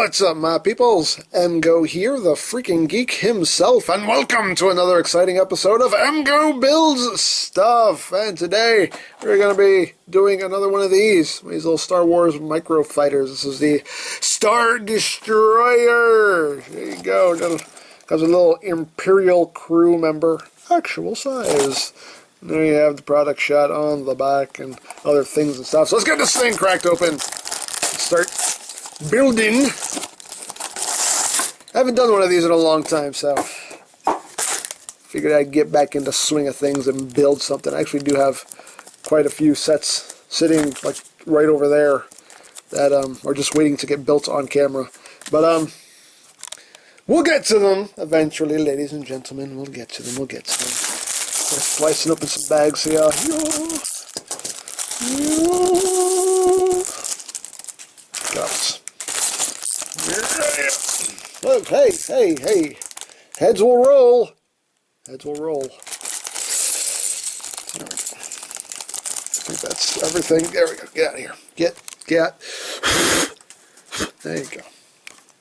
What's up, my peoples? EmGo here, the freaking geek himself, and welcome to another exciting episode of EmGo Builds Stuff. And today, we're going to be doing another one of these little Star Wars Microfighters. This is the Star Destroyer. There you go. Got a little Imperial crew member, actual size. And there you have the product shot on the back and other things and stuff. So let's get this thing cracked open. Start building. I haven't done one of these in a long time, so figured I'd get back into swing of things and build something. I actually do have quite a few sets sitting like right over there that are just waiting to get built on camera. But we'll get to them eventually, ladies and gentlemen. We'll get to them. We'll get to them. We're slicing open some bags here. Guts. Look, hey. Heads will roll. Heads will roll. There we go. I think that's everything. There we go. Get out of here. Get. There you go.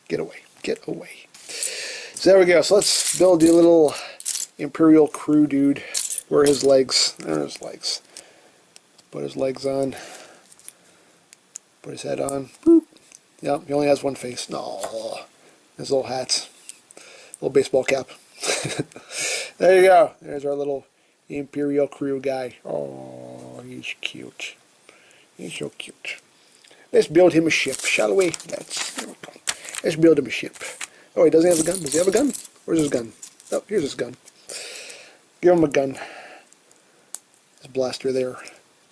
Get away. Get away. So there we go. So let's build the little Imperial crew dude. Where are his legs? There are his legs. Put his legs on. Put his head on. Boop. Yep, he only has one face. No. His little hat. Little baseball cap. There you go. There's our little Imperial crew guy. Oh, he's cute. He's so cute. Let's build him a ship, shall we? There we go. Let's build him a ship. Oh, he doesn't have a gun. Does he have a gun? Where's his gun? Oh, here's his gun. Give him a gun. His blaster there.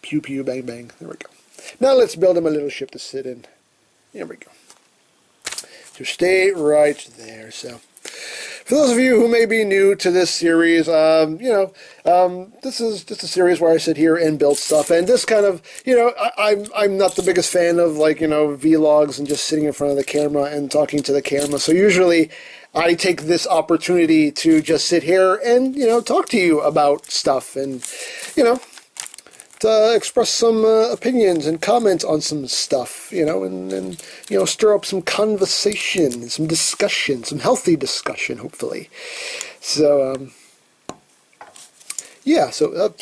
Pew pew bang bang. There we go. Now let's build him a little ship to sit in. There we go. So stay right there. So, for those of you who may be new to this series, this is just a series where I sit here and build stuff. And this kind of, I'm not the biggest fan of vlogs and just sitting in front of the camera and talking to the camera. So usually I take this opportunity to just sit here and, talk to you about stuff and, to express some opinions and comment on some stuff, and stir up some conversation, some discussion, some healthy discussion, hopefully. So, yeah, so,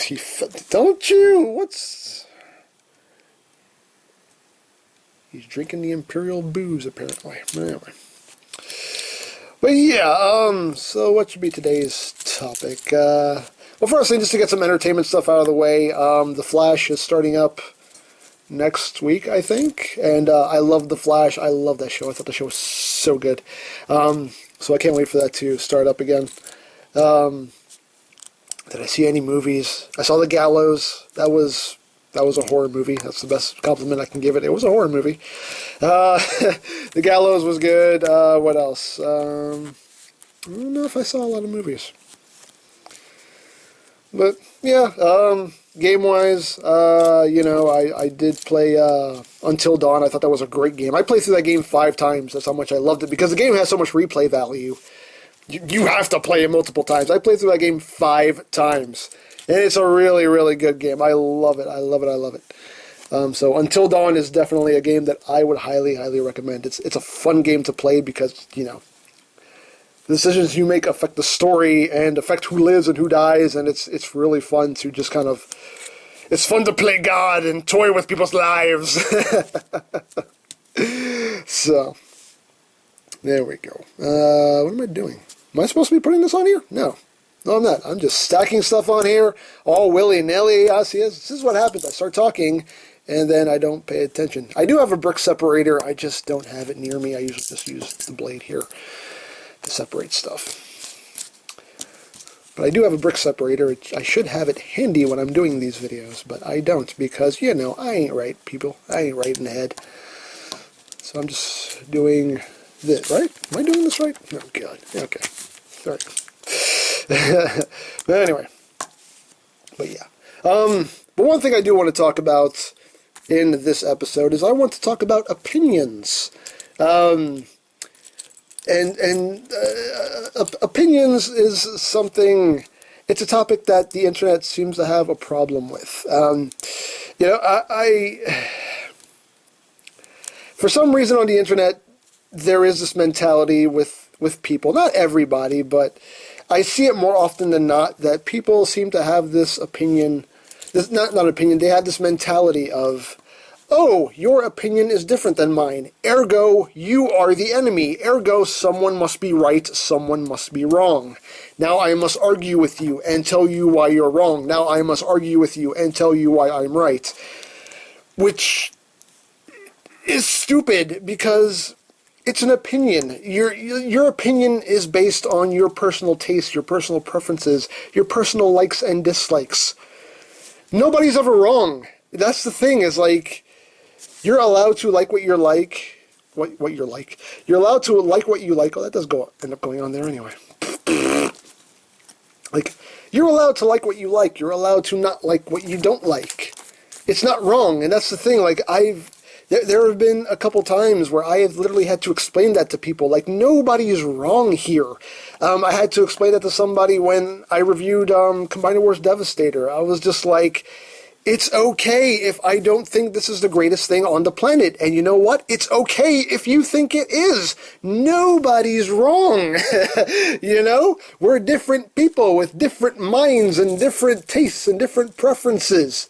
don't you, he's drinking the Imperial booze, apparently. Anyway. But yeah, so what should be today's topic? Well, first thing, just to get some entertainment stuff out of the way, The Flash is starting up next week, I think, and I love The Flash. I love that show. I thought the show was so good. So I can't wait for that to start up again. Did I see any movies? I saw The Gallows. That was a horror movie. That's the best compliment I can give it. It was a horror movie. The Gallows was good. What else? I don't know if I saw a lot of movies. But, yeah, game-wise, I did play Until Dawn. I thought that was a great game. I played through that game 5 times. That's how much I loved it, because the game has so much replay value. You have to play it multiple times. I played through that game 5 times. And it's a really, really good game. I love it. I love it. So Until Dawn is definitely a game that I would highly, highly recommend. It's a fun game to play because, the decisions you make affect the story and affect who lives and who dies, and it's really fun to just kind of... It's fun to play God and toy with people's lives. So, there we go. What am I doing? Am I supposed to be putting this on here? No, I'm not. I'm just stacking stuff on here, all willy-nilly. This is what happens. I start talking, and then I don't pay attention. I do have a brick separator. I just don't have it near me. I usually just use the blade here to separate stuff. But I do have a brick separator. I should have it handy when I'm doing these videos, but I don't because, I ain't right, people. I ain't right in the head. So I'm just doing this, right? Am I doing this right? Oh, God. Okay. All right. But anyway. But yeah. But one thing I do want to talk about in this episode is I want to talk about opinions. Opinions is something, it's a topic that the internet seems to have a problem with. For some reason on the internet, there is this mentality with people, not everybody, but I see it more often than not, that people seem to have this opinion, this not opinion, they have this mentality of, oh, your opinion is different than mine, ergo, you are the enemy, ergo, someone must be right, someone must be wrong. Now I must argue with you and tell you why you're wrong. Now I must argue with you and tell you why I'm right. Which is stupid, because it's an opinion. Your opinion is based on your personal taste, your personal preferences, your personal likes and dislikes. Nobody's ever wrong. That's the thing, is like, you're allowed to like what you're like. What you're like. You're allowed to like what you like. Oh, that does end up going on there anyway. Like, you're allowed to like what you like. You're allowed to not like what you don't like. It's not wrong, and that's the thing. Like, there have been a couple times where I have literally had to explain that to people. Like, nobody's wrong here. I had to explain that to somebody when I reviewed Combiner Wars Devastator. I was just like, it's okay if I don't think this is the greatest thing on the planet. And you know what? It's okay if you think it is. Nobody's wrong. You know? We're different people with different minds and different tastes and different preferences.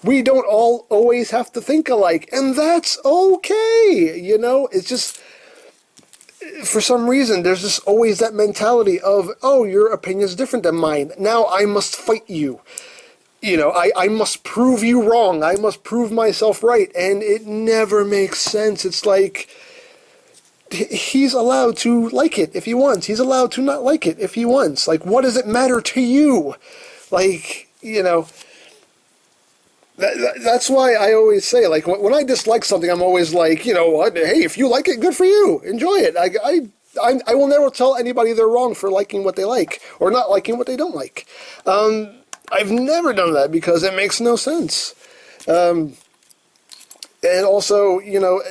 We don't all always have to think alike. And that's okay. You know? It's just, for some reason, there's just always that mentality of, oh, your opinion's different than mine. Now I must fight you. You know, I must prove you wrong. I must prove myself right. And it never makes sense. It's like, he's allowed to like it if he wants. He's allowed to not like it if he wants. Like, what does it matter to you? Like, you know, that's why I always say, like, when I dislike something, I'm always like, you know what, hey, if you like it, good for you. Enjoy it. I will never tell anybody they're wrong for liking what they like or not liking what they don't like. I've never done that because it makes no sense. And also, you know,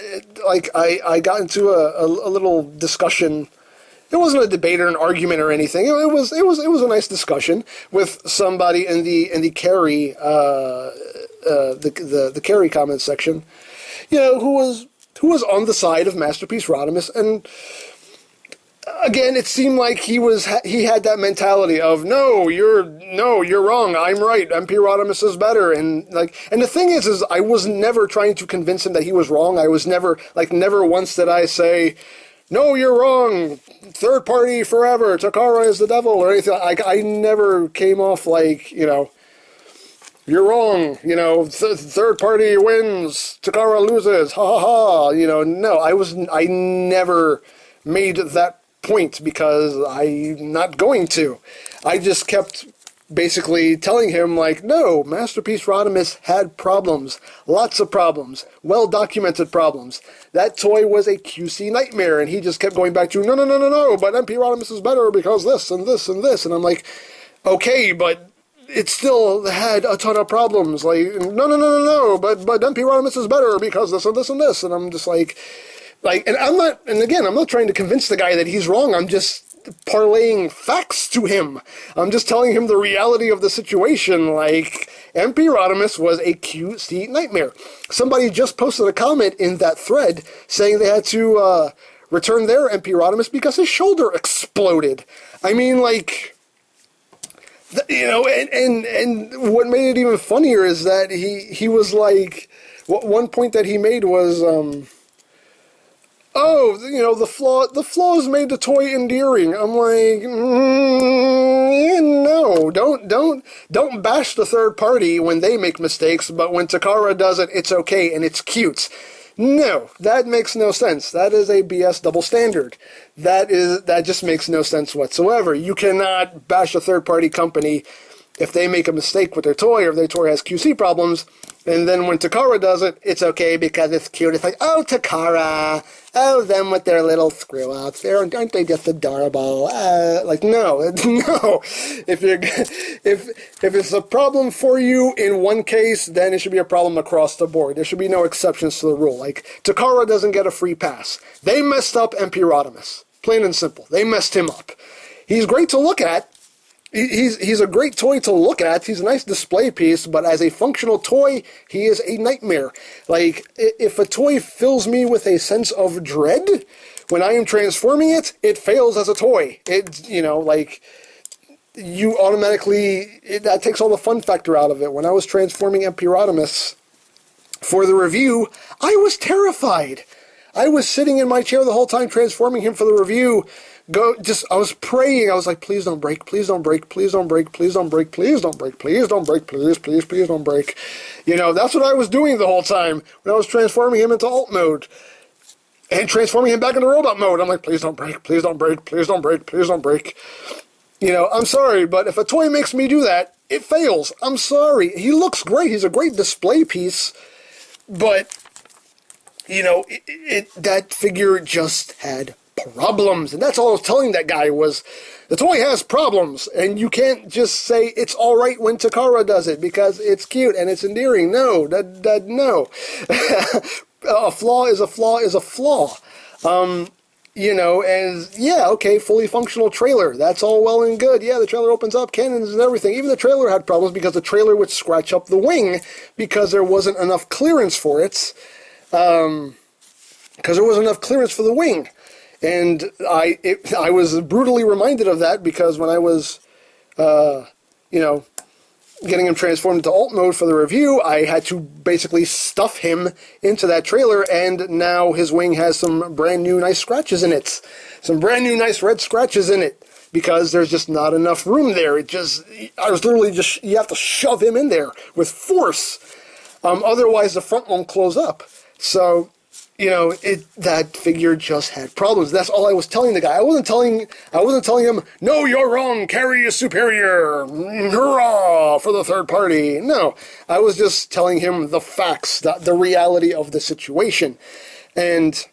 like I got into a little discussion. It wasn't a debate or an argument or anything. It was a nice discussion with somebody in the carry the carry comment section, you know, who was on the side of Masterpiece Rodimus. And again, it seemed like he had that mentality of, no, you're wrong, I'm right, MP Rodimus is better. And the thing is I was never trying to convince him that he was wrong. I was never once did I say, no, you're wrong, third party forever, Takara is the devil, or anything. I never came off like, you know, you're wrong, you know, third party wins, Takara loses, ha ha ha, you know. No, I never made that point because I'm not going to. I just kept basically telling him, like, no, Masterpiece Rodimus had problems, lots of problems, well-documented problems. That toy was a QC nightmare, and he just kept going back to, no, but MP Rodimus is better because this and this and this. And I'm like, okay, but it still had a ton of problems. Like, no, but MP Rodimus is better because this and this and this. And I'm just like, and I'm not trying to convince the guy that he's wrong. I'm just parlaying facts to him. I'm just telling him the reality of the situation. Like, MP Rodimus was a QC nightmare. Somebody just posted a comment in that thread saying they had to return their MP Rodimus because his shoulder exploded. I mean, like, you know, and what made it even funnier is that he was like, one point that he made was, oh, you know, the flaws made the toy endearing. I'm like, no, don't bash the third party when they make mistakes, but when Takara does it, it's okay and it's cute. No, that makes no sense. That is a BS double standard. That just makes no sense whatsoever. You cannot bash a third party company if they make a mistake with their toy or if their toy has QC problems, and then when Takara does it, it's okay because it's cute. It's like, oh, Takara, oh, them with their little screw-outs, aren't they just adorable? Like, no. If it's a problem for you in one case, then it should be a problem across the board. There should be no exceptions to the rule. Like, Takara doesn't get a free pass. They messed up MP Rodimus. Plain and simple. They messed him up. He's great to look at. He's a great toy to look at. He's a nice display piece, but as a functional toy, he is a nightmare. Like, if a toy fills me with a sense of dread, when I am transforming it, it fails as a toy. It, you know, like, you automatically, that takes all the fun factor out of it. When I was transforming Empirotomus for the review, I was terrified. I was sitting in my chair the whole time transforming him for the review. I was praying. I was like, please don't break, please don't break, please don't break, please don't break, please don't break, please don't break, please, please, please don't break. You know, that's what I was doing the whole time when I was transforming him into alt mode. And transforming him back into robot mode. I'm like, please don't break, please don't break, please don't break, please don't break. You know, I'm sorry, but if a toy makes me do that, it fails. I'm sorry. He looks great. He's a great display piece. But, you know, that figure just had problems. And that's all I was telling that guy was, the toy has problems. And you can't just say it's all right when Takara does it because it's cute and it's endearing. No, no. A flaw is a flaw is a flaw. You know, and yeah, okay, fully functional trailer. That's all well and good. Yeah, the trailer opens up, cannons and everything. Even the trailer had problems because the trailer would scratch up the wing because there wasn't enough clearance for it. Because there wasn't enough clearance for the wing. And I was brutally reminded of that because when I was, you know, getting him transformed into alt mode for the review, I had to basically stuff him into that trailer, and now his wing has some brand new nice scratches in it. Some brand new nice red scratches in it, because there's just not enough room there. I was literally just, you have to shove him in there with force. Otherwise the front won't close up. So, you know, that figure just had problems. That's all I was telling the guy. I wasn't telling him, no, you're wrong, Carrie is superior, hurrah, for the third party. No, I was just telling him the facts, the reality of the situation. And,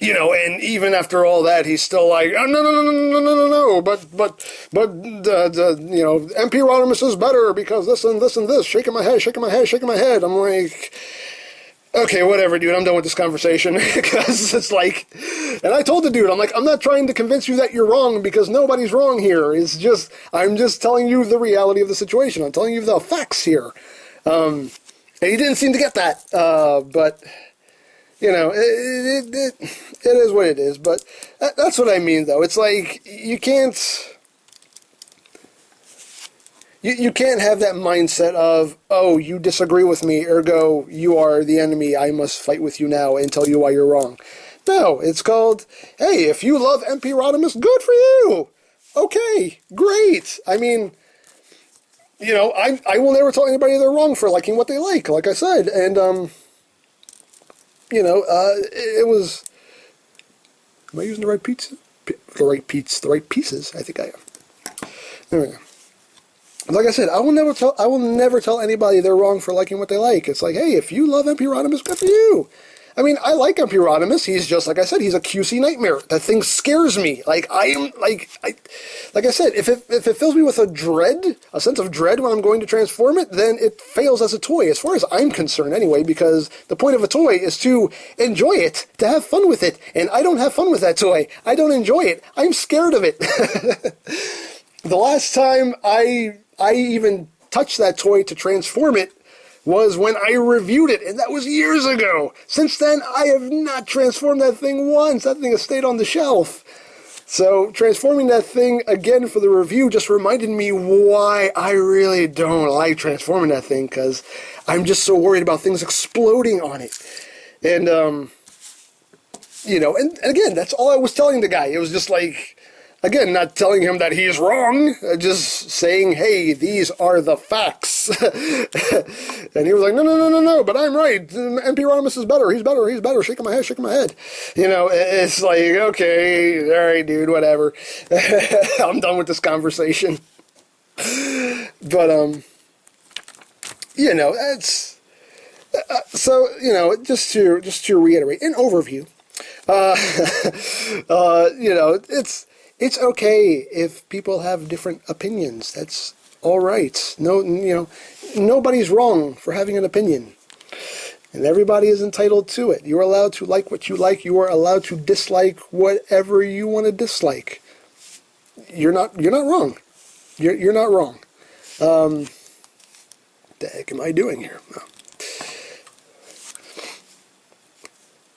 you know, and even after all that, he's still like, oh, no, but, you know, Empirotomus is better because this and this and this, shaking my head. I'm like, okay, whatever, dude, I'm done with this conversation, because it's like, and I told the dude, I'm like, I'm not trying to convince you that you're wrong, because nobody's wrong here. It's just, I'm just telling you the reality of the situation. I'm telling you the facts here. And he didn't seem to get that, but, you know, it is what it is, but that's what I mean, though. It's like, you can't have that mindset of, oh, you disagree with me, ergo you are the enemy, I must fight with you now and tell you why you're wrong. No, it's called, hey, if you love Empirotomus, good for you! Okay, great! I mean, you know, I will never tell anybody they're wrong for liking what they like I said, and, you know, it was, am I using the right pizza? The right pieces? I think I am. There we go. Like I said, I will never tell anybody they're wrong for liking what they like. It's like, hey, if you love Empirotomus, good for you. I mean, I like Empirotomus. He's just, like I said, he's a QC nightmare. That thing scares me. Like I said, if it fills me with a sense of dread when I'm going to transform it, then it fails as a toy, as far as I'm concerned anyway, because the point of a toy is to enjoy it, to have fun with it, and I don't have fun with that toy. I don't enjoy it. I'm scared of it. The last time I even touched that toy to transform it was when I reviewed it, and that was years ago. Since then, I have not transformed that thing once. That thing has stayed on the shelf. So transforming that thing again for the review just reminded me why I really don't like transforming that thing, because I'm just so worried about things exploding on it. And, you know, and again, that's all I was telling the guy. It was just like, again, not telling him that he's wrong, just saying, hey, these are the facts. And he was like, no, but I'm right. Empirotomus is better. He's better. Shaking my head. You know, it's like, okay, all right, dude, whatever. I'm done with this conversation. But, you know, it's, so, you know, just to reiterate, an overview, you know, it's okay if people have different opinions. That's all right. No, you know, nobody's wrong for having an opinion. And everybody is entitled to it. You're allowed to like what you like. You are allowed to dislike whatever you want to dislike. You're not wrong. You're not wrong. The heck am I doing here?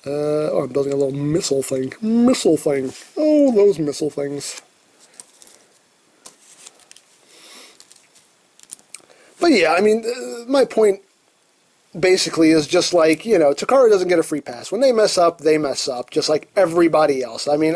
Oh, I'm building a little missile thing. Missile thing. Oh, those missile things. But yeah, I mean, my point basically is just like, you know, Takara doesn't get a free pass. When they mess up, just like everybody else. I mean,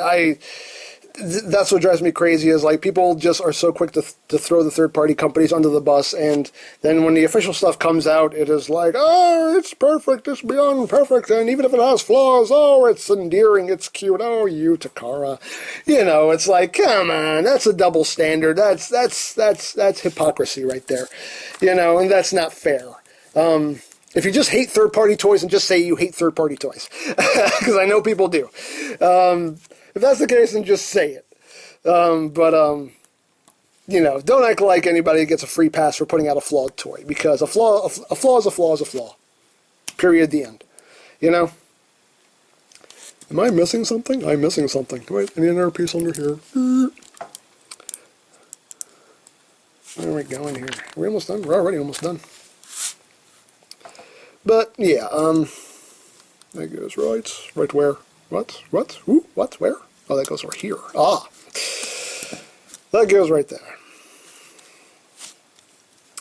that's what drives me crazy is like people just are so quick to throw the third-party companies under the bus, and then when the official stuff comes out, it is like, oh, it's perfect, it's beyond perfect, and even if it has flaws, oh, it's endearing, it's cute, oh, you, Takara. You know, it's like, come on, that's a double standard, that's hypocrisy right there. You know, and that's not fair. If you just hate third-party toys, and just say you hate third-party toys, because I know people do. If that's the case, then just say it. You know, don't act like anybody gets a free pass for putting out a flawed toy, because a flaw is a flaw is a flaw. Period. The end. You know? Am I missing something? I'm missing something. Wait, I need another piece under here. Where are we going here? Are we almost done? We're already almost done. But, yeah, that goes right where? What? Ooh, what? Where? Oh, that goes over here. Ah. That goes right there.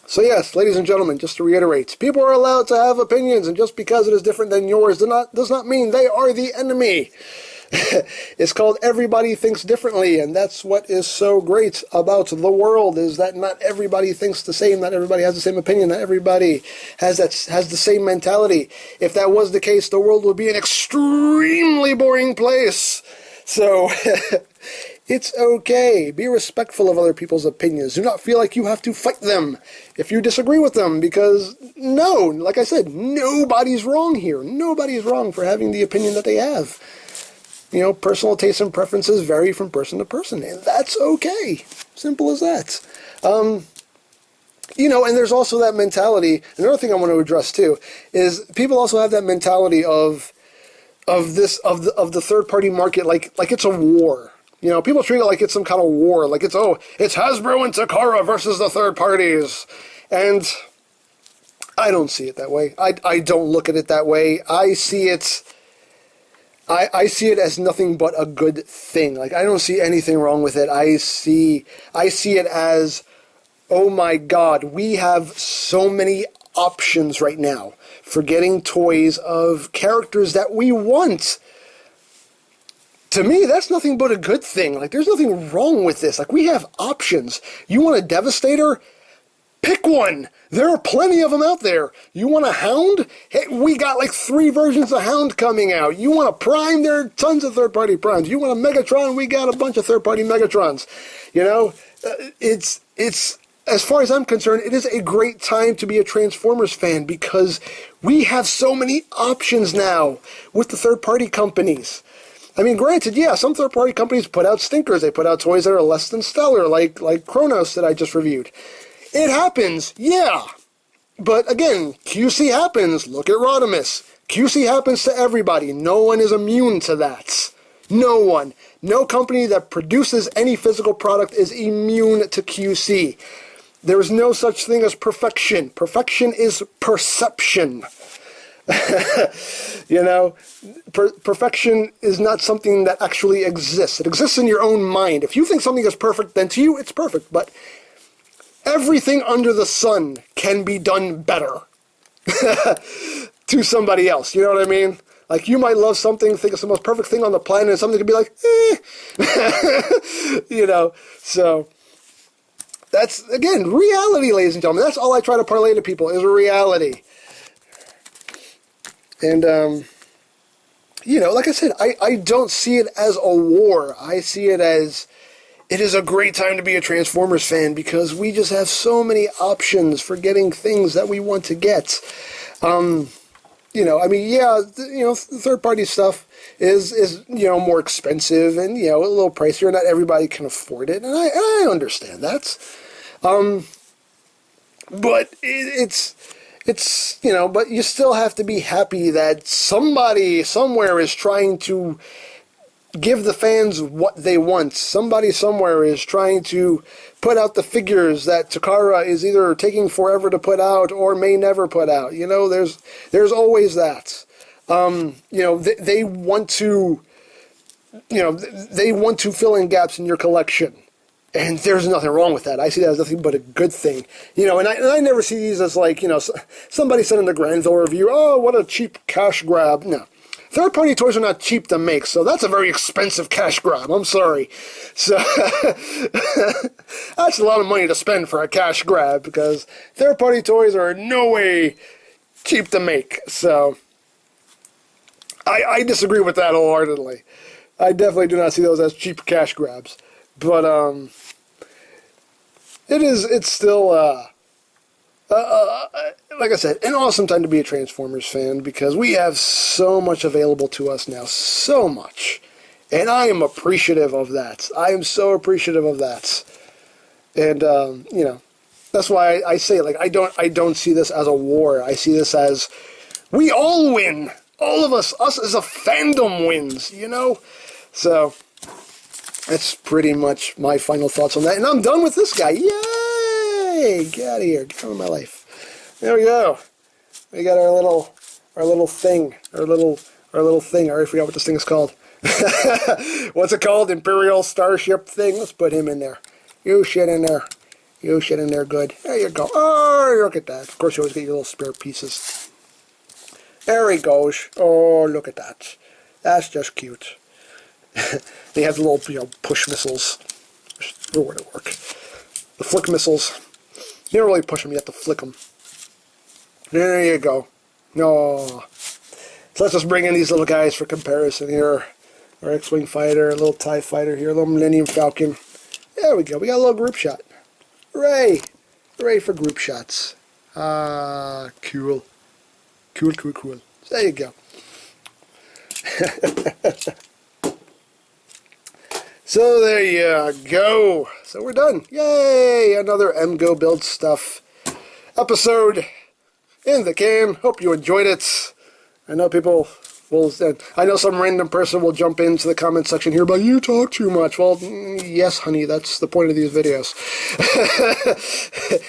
So yes, ladies and gentlemen, just to reiterate, people are allowed to have opinions, and just because it is different than yours does not mean they are the enemy. It's called everybody thinks differently, and that's what is so great about the world, is that not everybody thinks the same, not everybody has the same opinion, not everybody has the same mentality. If that was the case, the world would be an extremely boring place. So, it's okay. Be respectful of other people's opinions. Do not feel like you have to fight them if you disagree with them, because no, like I said, nobody's wrong here. Nobody is wrong for having the opinion that they have. You know, personal tastes and preferences vary from person to person, and that's okay. Simple as that. You know, and there's also that mentality. Another thing I want to address too is people also have that mentality of the third party market like it's a war. You know, people treat it like it's some kind of war, like it's Hasbro and Takara versus the third parties, and I don't see it that way. I don't look at it that way. I see it as nothing but a good thing. Like, I don't see anything wrong with it. I see it as, oh my God, we have so many options right now for getting toys of characters that we want. To me, that's nothing but a good thing. Like, there's nothing wrong with this. Like, we have options. You want a Devastator? Pick one. There are plenty of them out there. You want a Hound? Hey, we got like 3 versions of Hound coming out. You want a Prime? There are tons of third-party Primes. You want a Megatron? We got a bunch of third-party Megatrons. You know, it's as far as I'm concerned, it is a great time to be a Transformers fan, because we have so many options now with the third-party companies. I mean, granted, yeah, some third-party companies put out stinkers. They put out toys that are less than stellar, like Kronos that I just reviewed. It happens, yeah. But again, QC happens. Look at Rodimus. QC happens to everybody. No one is immune to that. No one. No company that produces any physical product is immune to QC. There is no such thing as perfection. Perfection is perception. You know, perfection is not something that actually exists. It exists in your own mind. If you think something is perfect, then to you it's perfect. But everything under the sun can be done better to somebody else. You know what I mean? Like, you might love something, think it's the most perfect thing on the planet, and something could be like, you know, so that's, again, reality, ladies and gentlemen. That's all I try to parlay to people, is a reality. And, you know, like I said, I don't see it as a war. I see it as, it is a great time to be a Transformers fan, because we just have so many options for getting things that we want to get. You know, I mean, yeah, you know, third-party stuff is, you know, more expensive and, you know, a little pricier. Not everybody can afford it, and I understand that. But it's, you know, but you still have to be happy that somebody somewhere is trying to give the fans what they want. Somebody somewhere is trying to put out the figures that Takara is either taking forever to put out or may never put out. You know, there's always that. they want to, they want to fill in gaps in your collection. And there's nothing wrong with that. I see that as nothing but a good thing. And I never see these as like, somebody said in the Granville review, oh, what a cheap cash grab. No. Third-party toys are not cheap to make, so that's a very expensive cash grab. I'm sorry. So that's a lot of money to spend for a cash grab, because third-party toys are in no way cheap to make. So I disagree with that wholeheartedly. I definitely do not see those as cheap cash grabs. But it's still like I said, an awesome time to be a Transformers fan, because we have so much available to us now, so much, and I am appreciative of that. I am so appreciative of that, and that's why I say, like, I don't see this as a war. I see this as we all win. All of us as a fandom wins. So. That's pretty much my final thoughts on that. And I'm done with this guy. Yay! Get out of here. Get out of my life. There we go. We got our little thing. Our little thing. I already forgot what this thing is called. What's it called? Imperial Starship thing. Let's put him in there. You shit in there. You shit in there good. There you go. Oh, look at that. Of course, you always get your little spare pieces. There he goes. Oh, look at that. That's just cute. They have the little, push missiles. Oh, where to work? The flick missiles. You don't really push them, you have to flick them. There you go. No. So let's just bring in these little guys for comparison here. Our X-Wing fighter, a little TIE fighter here, a little Millennium Falcon. There we go. We got a little group shot. Hooray! Hooray for group shots. Ah, cool. Cool. So there you go. So there you go. So we're done. Yay! Another EmGo build stuff episode in the can. Hope you enjoyed it. I know people will. I know some random person will jump into the comment section here, but you talk too much. Well, yes, honey, that's the point of these videos.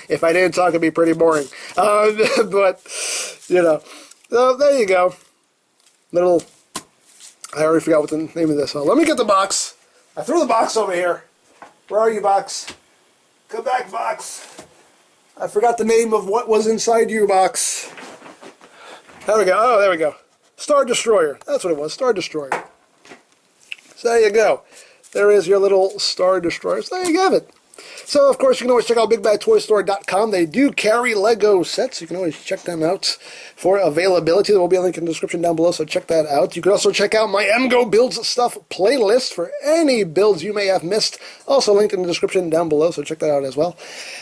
If I didn't talk, it'd be pretty boring. But so there you go. I already forgot what the name of this. Let me get the box. I threw the box over here. Where are you, box? Come back, box. I forgot the name of what was inside you, box. There we go. Oh, there we go. Star Destroyer. That's what it was. Star Destroyer. So there you go. There is your little Star Destroyer. So there you have it. So, of course, you can always check out BigBadToyStore.com. They do carry Lego sets. You can always check them out for availability. There will be a link in the description down below, so check that out. You can also check out my EmGo Builds Stuff playlist for any builds you may have missed. Also linked in the description down below, so check that out as well.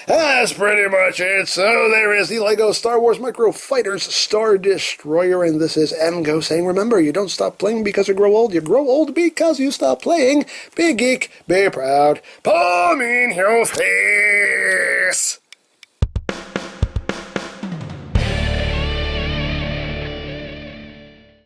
That's pretty much it. So there is the Lego Star Wars Microfighters Star Destroyer, and this is EmGo saying, remember, you don't stop playing because you grow old. You grow old because you stop playing. Be geek, be proud. Palm in your face.